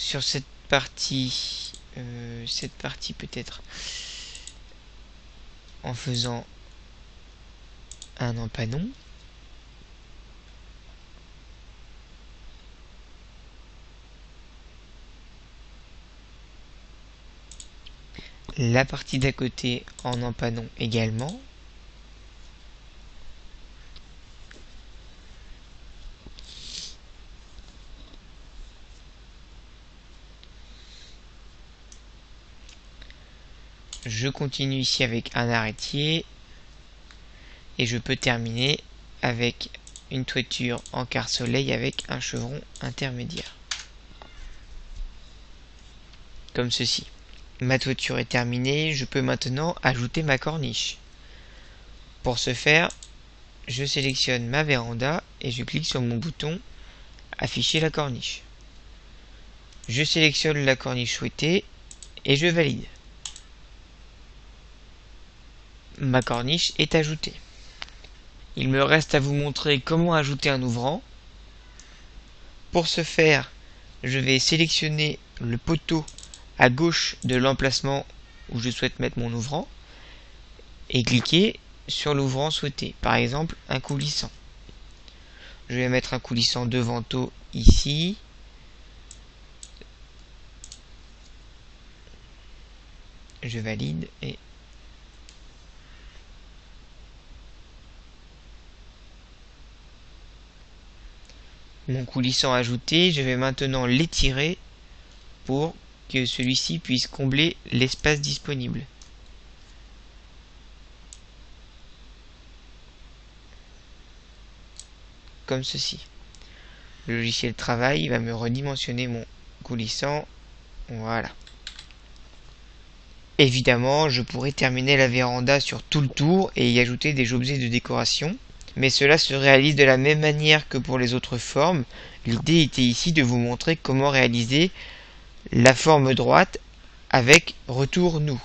sur cette partie peut-être en faisant un empanon. La partie d'à côté en empanon également. Je continue ici avec un arrêtier et je peux terminer avec une toiture en quart soleil avec un chevron intermédiaire. Comme ceci. Ma toiture est terminée, je peux maintenant ajouter ma corniche. Pour ce faire, je sélectionne ma véranda et je clique sur mon bouton afficher la corniche. Je sélectionne la corniche souhaitée et je valide. Ma corniche est ajoutée. Il me reste à vous montrer comment ajouter un ouvrant. Pour ce faire, je vais sélectionner le poteau à gauche de l'emplacement où je souhaite mettre mon ouvrant et cliquer sur l'ouvrant souhaité, par exemple un coulissant. Je vais mettre un coulissant de vantaux ici. Je valide et mon coulissant ajouté, je vais maintenant l'étirer pour que celui-ci puisse combler l'espace disponible. Comme ceci. Le logiciel travail va me redimensionner mon coulissant. Voilà. Évidemment, je pourrais terminer la véranda sur tout le tour et y ajouter des objets de décoration. Mais cela se réalise de la même manière que pour les autres formes. L'idée était ici de vous montrer comment réaliser la forme droite avec retour nous.